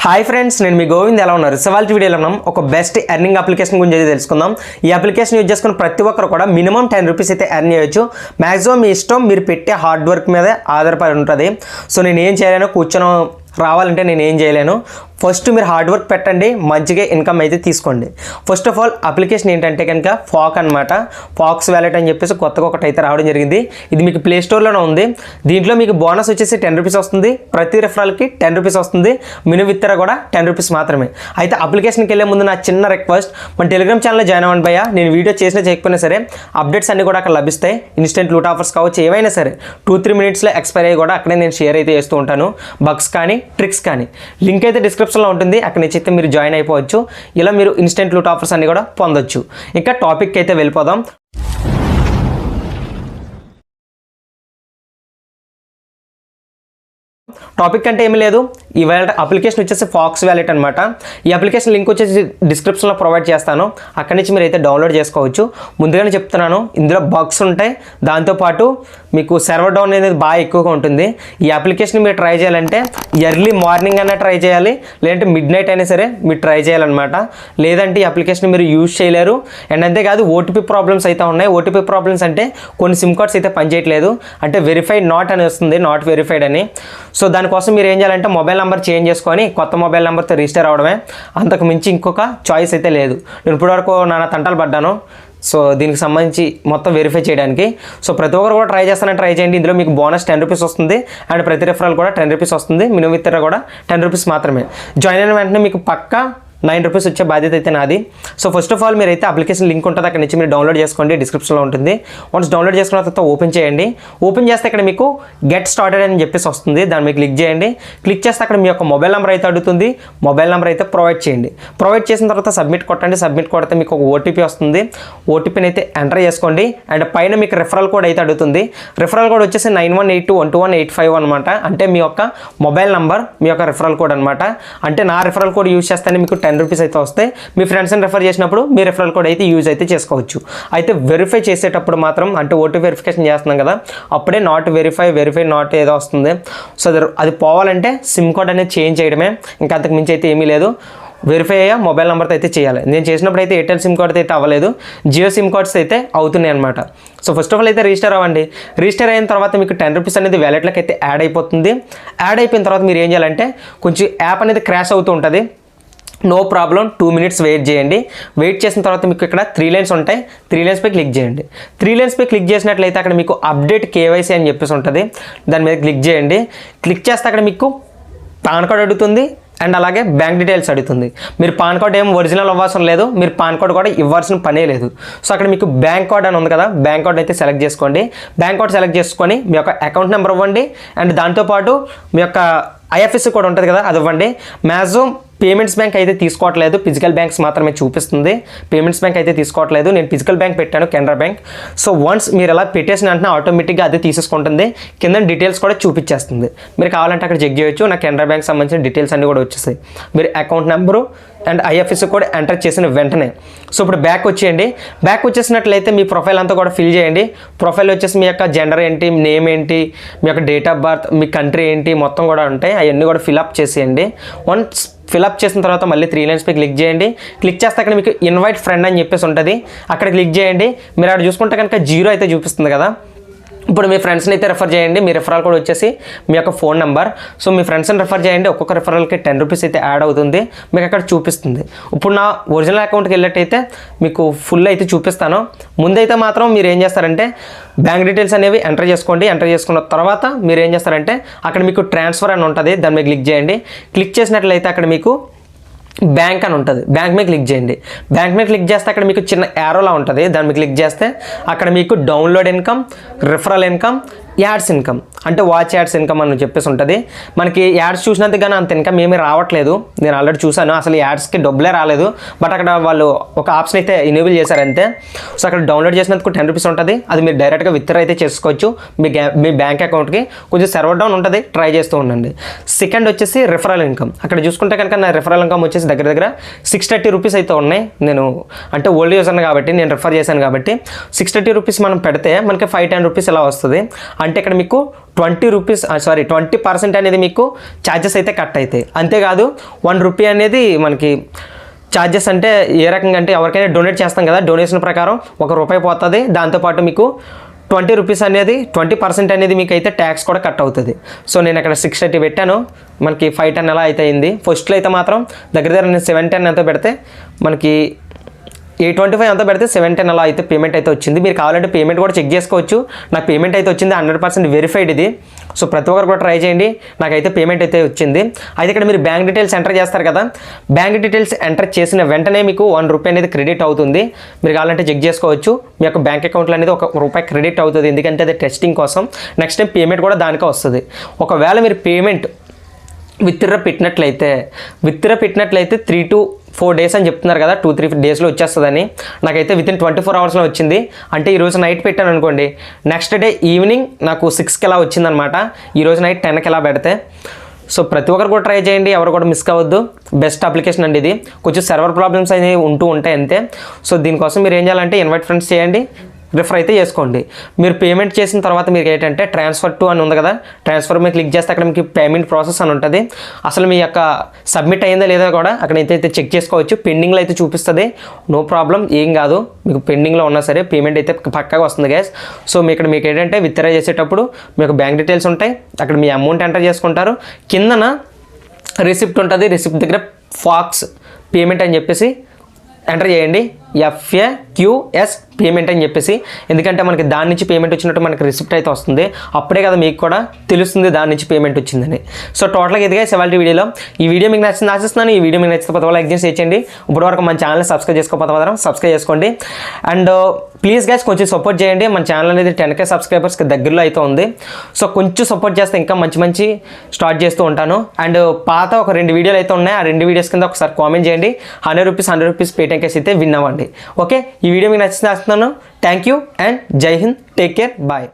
Hi friends, నేను మీ గోవింద్. ఎలా ఉన్నారు? సవాల్ వీడియోలో మనం ఒక బెస్ట్ ఎర్నింగ్ అప్లికేషన్ గురించి అయితే తెలుసుకుందాం. ఈ అప్లికేషన్ యూజ్ చేసుకున్న ప్రతి ఒక్కరు కూడా మినిమం 10 రూపీస్ అయితే ఎర్న్ చేయొచ్చు. మ్యాక్సిమం మీ ఇష్టం, మీరు పెట్టే హార్డ్ వర్క్ మీద ఆధారపడి ఉంటుంది. సో నేను ఏం చేయలేను, కూర్చొని రావాలంటే నేను ఏం చేయలేను. ఫస్ట్ మీరు హార్డ్ వర్క్ పెట్టండి, మంచిగా ఇన్కమ్ అయితే తీసుకోండి. ఫస్ట్ ఆఫ్ ఆల్ అప్లికేషన్ ఏంటంటే కనుక ఫాక్ అనమాట. ఫాక్స్ వ్యాలెట్ అని చెప్పేసి కొత్తగా ఒకటి అయితే రావడం జరిగింది. ఇది మీకు ప్లే స్టోర్లోనే ఉంది. దీంట్లో మీకు బోనస్ వచ్చేసి 10 రూపీస్ వస్తుంది. ప్రతి రెఫరల్కి 10 రూపీస్ వస్తుంది. మినిమం విత్డ్రా కూడా 10 రూపీస్ మాత్రమే. అయితే అప్లికేషన్కి వెళ్ళే ముందు నా చిన్న రిక్వెస్ట్, మన టెలిగ్రామ్ ఛానల్లో జాయిన్ అవ్వండి భయ్యా. నేను వీడియో చేసినా చేయకపోయినా సరే అప్డేట్స్ అన్నీ కూడా అక్కడ లభిస్తాయి. ఇన్స్టెంట్ లూట్ ఆఫర్స్ కావచ్చు, ఏవైనా సరే 2-3 మినిట్స్లో ఎక్స్పైర్ అయ్యి కూడా అక్కడే నేను షేర్ అయితే చేస్తూ ఉంటాను. బగ్స్ కానీ ట్రిక్స్ కానీ. లింక్ అయితే డిస్క్రిప్షన్లో ఉంటుంది, అక్కడ నుంచి అయితే మీరు జాయిన్ అయిపోవచ్చు. ఇలా మీరు ఇన్స్టెంట్ లూట్ ఆఫర్స్ అన్ని కూడా పొందొచ్చు. ఇంకా టాపిక్ అయితే వెళ్ళిపోదాం. టాపిక్ అంటే ఏమీ లేదు, ఈ వ్యాలెట్ అప్లికేషన్ వచ్చేసి ఫాక్స్ వ్యాలెట్ అనమాట. ఈ అప్లికేషన్ లింక్ వచ్చేసి డిస్క్రిప్షన్లో ప్రొవైడ్ చేస్తాను, అక్కడి నుంచి మీరు అయితే డౌన్లోడ్ చేసుకోవచ్చు. ముందుగానే చెప్తున్నాను, ఇందులో బగ్స్ ఉంటాయి. దాంతోపాటు మీకు సర్వర్ డౌన్ అనేది బాగా ఎక్కువగా ఉంటుంది. ఈ అప్లికేషన్ మీరు ట్రై చేయాలంటే ఎర్లీ మార్నింగ్ అయినా ట్రై చేయాలి, లేదంటే మిడ్ నైట్ అయినా సరే మీరు ట్రై చేయాలన్నమాట. లేదంటే ఈ అప్లికేషన్ మీరు యూజ్ చేయలేరు. అండ్ అంతేకాదు ఓటీపీ ప్రాబ్లమ్స్ అయితే ఉన్నాయి. ఓటీపీ ప్రాబ్లమ్స్ అంటే కొన్ని సిమ్ కార్డ్స్ అయితే పనిచేయట్లేదు, అంటే వెరిఫైడ్ నాట్ అని వస్తుంది, నాట్ వెరిఫైడ్ అని. సో దానికోసం మీరు ఏం చేయాలంటే మొబైల్ నెంబర్ చేంజ్ చేసుకొని కొత్త మొబైల్ నెంబర్తో రిజిస్టర్ అవ్వడమే. అంతకు మించి ఇంకొక చాయిస్ అయితే లేదు. నేను ఇప్పటివరకు నానా తంటాలు పడ్డాను సో దీనికి సంబంధించి మొత్తం వెరిఫై చేయడానికి. సో ప్రతి ఒక్కరు కూడా ట్రై చేస్తానని ట్రై చేయండి. ఇందులో మీకు బోనస్ 10 రూపీస్ వస్తుంది. అండ్ ప్రతి రెఫరల్ కూడా 10 రూపీస్ వస్తుంది. మినిమం విత్డ్రా కూడా 10 రూపీస్ మాత్రమే. జాయిన్ అయిన వెంటనే మీకు పక్కా 9 రూపీస్ వచ్చే బాధ్యత అయితే నాది. సో ఫస్ట్ ఆఫ్ ఆల్ మీరు అయితే అప్లికేషన్ లింక్ ఉంటుంది, అక్కడ నుంచి మీరు డౌన్లోడ్ చేసుకోండి, డిస్క్రిప్షన్లో ఉంటుంది. వన్స్ డౌన్లోడ్ చేసుకున్న తర్వాత ఓపెన్ చేయండి. ఓపెన్ చేస్తే ఇక్కడ మీకు గెట్ స్టార్టెడ్ అని చెప్పేసి వస్తుంది, దాన్ని మీకు క్లిక్ చేయండి. క్లిక్ చేస్తే అక్కడ మీ యొక్క మొబైల్ నెంబర్ అయితే అడుగుతుంది. మొబైల్ నెంబర్ అయితే ప్రొవైడ్ చేయండి. ప్రొవైడ్ చేసిన తర్వాత సబ్మిట్ కొట్టండి. సబ్మిట్ కొడితే మీకు ఒక ఓటీపీ వస్తుంది. ఓటీపీని అయితే ఎంటర్ చేసుకోండి. అండ్ పైన మీకు రెఫరల్ కోడ్ అయితే అడుగుతుంది. రెఫరల్ కోడ్ వచ్చేసి 9182121851 అనమాట. అంటే మీ యొక్క మొబైల్ నెంబర్, మీ యొక్క రెఫరల్ కోడ్ అనమాట. అంటే నా రెఫరల్ కోడ్ యూజ్ చేస్తేనే మీకు 10 రూపీస్ అయితే వస్తాయి. మీ ఫ్రెండ్స్ని రెఫర్ చేసినప్పుడు మీ రెఫరల్ కోడ్ అయితే యూజ్ అయితే చేసుకోవచ్చు. అయితే వెరిఫై చేసేటప్పుడు మాత్రం, అంటే ఓటీపీ వెరిఫికేషన్ చేస్తున్నాం కదా, అప్పుడే నాట్ వెరిఫై నాట్ ఏదో వస్తుంది. సో అది పోవాలంటే సిమ్ కార్డ్ అనేది చేంజ్ చేయడమే, ఇంకా అంతకు మించి అయితే ఏమీ లేదు. వెరిఫై అయ్యా మొబైల్ నెంబర్తో అయితే చేయాలి. నేను చేసినప్పుడు అయితే ఎయిర్టెల్ సిమ్ కార్డ్తో అయితే అవ్వలేదు, జియో సిమ్ కార్డ్స్ అయితే అవుతున్నాయి అనమాట. సో ఫస్ట్ ఆఫ్ ఆల్ అయితే రిజిస్టర్ అవ్వండి. రిజిస్టర్ అయిన తర్వాత మీకు 10 రూపీస్ అనేది వ్యాలెట్లోకి అయితే యాడ్ అయిపోతుంది. యాడ్ అయిపోయిన తర్వాత మీరు ఏం చేయాలంటే కొంచెం యాప్ అనేది క్రాష్ అవుతూ ఉంటుంది. నో ప్రాబ్లం, 2 మినిట్స్ వెయిట్ చేయండి. వెయిట్ చేసిన తర్వాత మీకు ఇక్కడ 3 లైన్స్ ఉంటాయి. 3 లైన్స్పై క్లిక్ చేయండి. 3 లైన్స్పై క్లిక్ చేసినట్లయితే అక్కడ మీకు అప్డేట్ కేవైసీ అని చెప్పేసి ఉంటుంది, దాని మీద క్లిక్ చేయండి. క్లిక్ చేస్తే అక్కడ మీకు పాన్ కార్డ్ అడుగుతుంది అండ్ అలాగే బ్యాంక్ డీటెయిల్స్ అడుగుతుంది. మీరు పాన్ కార్డ్ ఏం ఒరిజినల్ అవ్వాల్సిన లేదు, మీరు పాన్ కార్డ్ కూడా ఇవ్వాల్సిన పనే లేదు. సో అక్కడ మీకు బ్యాంక్ కార్డ్ అని ఉంది కదా, బ్యాంక్ కార్డ్ అయితే సెలెక్ట్ చేసుకోండి. బ్యాంక్ కార్డ్ సెలెక్ట్ చేసుకొని మీ యొక్క అకౌంట్ నెంబర్ ఇవ్వండి. అండ్ దాంతోపాటు మీ యొక్క ఐఎఫ్ఎస్సి కూడా ఉంటుంది కదా, అది ఇవ్వండి. మ్యాక్సిమం పేమెంట్స్ బ్యాంక్ అయితే తీసుకోవట్లేదు, ఫిజికల్ బ్యాంక్స్ మాత్రమే చూపిస్తుంది. పేమెంట్స్ బ్యాంక్ అయితే తీసుకోవట్లేదు. నేను ఫిజికల్ బ్యాంక్ పెట్టాను, కెనరా బ్యాంక్. సో వన్స్ మీరు అలా పెట్టేసిన వెంటనే ఆటోమేటిక్గా అది తీసేసుకుంటుంది. కింద డీటెయిల్స్ కూడా చూపించేస్తుంది. మీరు కావాలంటే అక్కడ చెక్ చేయొచ్చు. నా కెనరా బ్యాంక్ సంబంధించిన డీటెయిల్స్ అన్నీ కూడా వచ్చేసాయి. మీరు అకౌంట్ నెంబరు అండ్ ఐఎఫ్ఎస్సి కూడా ఎంటర్ చేసిన వెంటనే. సో ఇప్పుడు బ్యాక్ వచ్చేయండి. బ్యాక్ వచ్చేసినట్లయితే మీ ప్రొఫైల్ అంతా కూడా ఫిల్ చేయండి. ప్రొఫైల్ వచ్చేసి మీ యొక్క జెండర్ ఏంటి, నేమ్ ఏంటి, మీ యొక్క date of birth, me country ఏంటి, మొత్తం కూడా ఉంటాయి. అవన్నీ కూడా ఫిల్అప్ చేసేయండి. వన్స్ ఫిల్అప్ చేసిన తర్వాత మళ్ళీ 3 లైన్స్పై క్లిక్ చేయండి. క్లిక్ చేస్తే అక్కడ మీకు ఇన్వైట్ ఫ్రెండ్ అని చెప్పేసి ఉంటుంది, అక్కడ క్లిక్ చేయండి. మీరు అక్కడ చూసుకుంటే కనుక 0 అయితే చూపిస్తుంది కదా. ఇప్పుడు మీ ఫ్రెండ్స్ని అయితే రెఫర్ చేయండి. మీ రెఫరల్ కోడ్ వచ్చేసి మీ యొక్క ఫోన్ నెంబర్. సో మీ ఫ్రెండ్స్ని రెఫర్ చేయండి. ఒక్కొక్క రెఫరల్కి 10 రూపీస్ అయితే యాడ్ అవుతుంది, మీకు అక్కడ చూపిస్తుంది. ఇప్పుడు నా ఒరిజినల్ అకౌంట్కి వెళ్ళినట్టయితే మీకు ఫుల్ అయితే చూపిస్తాను. ముందైతే మాత్రం మీరు ఏం చేస్తారంటే బ్యాంక్ డీటెయిల్స్ అనేవి ఎంటర్ చేసుకోండి. ఎంటర్ చేసుకున్న తర్వాత మీరు ఏం చేస్తారంటే అక్కడ మీకు ట్రాన్స్ఫర్ అని ఉంటుంది, దాని మీద క్లిక్ చేయండి. క్లిక్ చేసినట్లయితే అక్కడ మీకు బ్యాంక్ అని ఉంటుంది, బ్యాంక్ మీద క్లిక్ చేయండి. బ్యాంక్ మీద క్లిక్ చేస్తే అక్కడ మీకు చిన్న యారోలా ఉంటుంది, దాని మీద క్లిక్ చేస్తే అక్కడ మీకు download income, referral income, ads income అంటే వాచ్ యాడ్స్ ఇన్కమ్ అని చెప్పేసి ఉంటుంది. మనకి యాడ్స్ చూసినందుకు కానీ అంత ఇన్కమ్ ఏమీ రావట్లేదు. నేను ఆల్రెడీ చూసాను, అసలు యాడ్స్కి డబ్బులే రాలేదు. బట్ అక్కడ వాళ్ళు ఒక ఆప్షన్ అయితే ఎనేబుల్ చేశారు అంతే. సో అక్కడ డౌన్లోడ్ చేసినందుకు 10 రూపీస్ ఉంటుంది. అది మీరు డైరెక్ట్గా విత్డ్రా అయితే చేసుకోవచ్చు మీ బ్యాంక్ అకౌంట్కి. కొంచెం సర్వర్ డౌన్ ఉంటుంది, ట్రై చేస్తూ ఉండండి. సెకండ్ వచ్చేసి రిఫరల్ ఇన్కమ్. అక్కడ చూసుకుంటే కనుక నా రిఫరల్ ఇన్కమ్ వచ్చేసి దగ్గర 630 రూపీస్ అయితే ఉన్నాయి. నేను అంటే ఓల్డ్ యూజర్ కాబట్టి నేను రిఫర్ చేశాను కాబట్టి 630 రూపీస్ మనం పెడితే మనకి 510 రూపీస్ ఇలా వస్తుంది. అంటే ఇక్కడ మీకు 20% అనేది మీకు ఛార్జెస్ అయితే కట్ అవుతాయి. అంతేకాదు 1 రూపీ అనేది మనకి ఛార్జెస్ అంటే ఏ రకంగా అంటే ఎవరికైనా డొనేట్ చేస్తాం కదా, డొనేషన్ ప్రకారం ₹1 పోతుంది. దాంతోపాటు మీకు 20% అనేది మీకు అయితే ట్యాక్స్ కూడా కట్ అవుతుంది. సో నేను అక్కడ 630 పెట్టాను, మనకి 510 ఎలా అయితే అయింది. ఫస్ట్లో అయితే మాత్రం దగ్గర నేను 710 ఎంతో పెడితే మనకి 825 అంతా పెడితే 710 అలా అయితే పేమెంట్ అయితే వచ్చింది. మీరు కావాలంటే పేమెంట్ కూడా చెక్ చేసుకోవచ్చు. నాకు పేమెంట్ అయితే వచ్చింది, 100% వెరిఫైడ్ ఇది. సో ప్రతి ఒక్కరు కూడా ట్రై చేయండి. నాకైతే పేమెంట్ అయితే వచ్చింది. అయితే ఇక్కడ మీరు బ్యాంక్ డీటెయిల్స్ ఎంటర్ చేస్తారు కదా, బ్యాంక్ డీటెయిల్స్ ఎంటర్ చేసిన వెంటనే మీకు ₹1 అనేది క్రెడిట్ అవుతుంది. మీరు కావాలంటే చెక్ చేసుకోవచ్చు. మీ యొక్క బ్యాంక్ అకౌంట్లో అనేది ₹1 క్రెడిట్ అవుతుంది, ఎందుకంటే అది టెస్టింగ్ కోసం. నెక్స్ట్ టైం పేమెంట్ కూడా దానికే వస్తుంది. ఒకవేళ మీరు పేమెంట్ విత్డ్రా పెట్టినట్లయితే 3 to 4 days అని చెప్తున్నారు కదా, 2-3 డేస్లో వచ్చేస్తుందని. నాకైతే వితిన్ 24 అవర్స్లో వచ్చింది. అంటే ఈరోజు నైట్ పెట్టాను అనుకోండి, నెక్స్ట్ డే ఈవినింగ్ నాకు 6కి అలా వచ్చిందనమాట. ఈరోజు నైట్ 10కి అలా పెడితే. సో ప్రతి ఒక్కరు కూడా ట్రై చేయండి, ఎవరు కూడా మిస్ కావద్దు. బెస్ట్ అప్లికేషన్ అండి ఇది. కొంచెం సర్వర్ ప్రాబ్లమ్స్ అనేవి ఉంటూ ఉంటాయి అంతే. సో దీనికోసం మీరు ఏం చేయాలంటే ఇన్వైట్ ఫ్రెండ్స్ చేయండి, రిఫర్ అయితే చేసుకోండి. మీరు పేమెంట్ చేసిన తర్వాత మీకు ఏంటంటే ట్రాన్స్ఫర్ టు అని ఉంది కదా, ట్రాన్స్ఫర్ మీద క్లిక్ చేస్తే అక్కడ మీకు పేమెంట్ ప్రాసెస్ అని ఉంటుంది. అసలు మీ యొక్క సబ్మిట్ అయిందా లేదా కూడా అక్కడ అయితే చెక్ చేసుకోవచ్చు. పెండింగ్లో అయితే చూపిస్తుంది, నో ప్రాబ్లం, ఏం కాదు. మీకు పెండింగ్లో ఉన్నా సరే పేమెంట్ అయితే పక్కాగా వస్తుంది గైస్. సో మీకు ఏంటంటే విత్డ్రా చేసేటప్పుడు మీకు బ్యాంక్ డీటెయిల్స్ ఉంటాయి, అక్కడ మీ అమౌంట్ ఎంటర్ చేసుకుంటారు. కిందన రిసిప్ట్ ఉంటుంది, రిసిప్ట్ దగ్గర FAQS పేమెంట్ అని చెప్పేసి ఎంటర్ చేయండి. FAQS పేమెంట్ అని చెప్పేసి, ఎందుకంటే మనకి దాని నుంచి పేమెంట్ వచ్చినట్టు మనకి రిసిప్ట్ అయితే వస్తుంది. అప్పుడే కదా మీకు కూడా తెలుస్తుంది దాని నుంచి పేమెంట్ వచ్చిందని. సో టోటల్గా ఇదిగా ఇవాళ వీడియోలో. ఈ వీడియో మీకు నచ్చింది ఆశిస్తున్నాను. ఈ వీడియో మీకు నచ్చితే పది లైక్ చేసి చేయండి. ఇప్పుడు వరకు మన ఛానల్ని సబ్స్క్రైబ్ చేసుకోకపోతే సబ్స్క్రైబ్ చేసుకోండి. అండ్ ప్లీజ్ గైస్ కొంచెం సపోర్ట్ చేయండి. మన ఛానల్ అనేది 10K సబ్స్క్రైబర్స్కి దగ్గరలో అయితే ఉంది. సో కొంచెం సపోర్ట్ చేస్తే ఇంకా మంచి స్టార్ట్ చేస్తూ ఉంటాను. అండ్ పాత ఒక 2 వీడియోలు అయితే ఉన్నాయి, ఆ 2 వీడియోస్ కింద ఒకసారి కామెంట్ చేయండి. ₹100 పేటిఎం కేస్ అయితే విన్ అవ్వండి. ఓకే, ఈ వీడియో మీకు నచ్చింది ఆశిస్తున్నాను. థ్యాంక్ యూ అండ్ జై హింద్, టేక్ కేర్, బాయ్.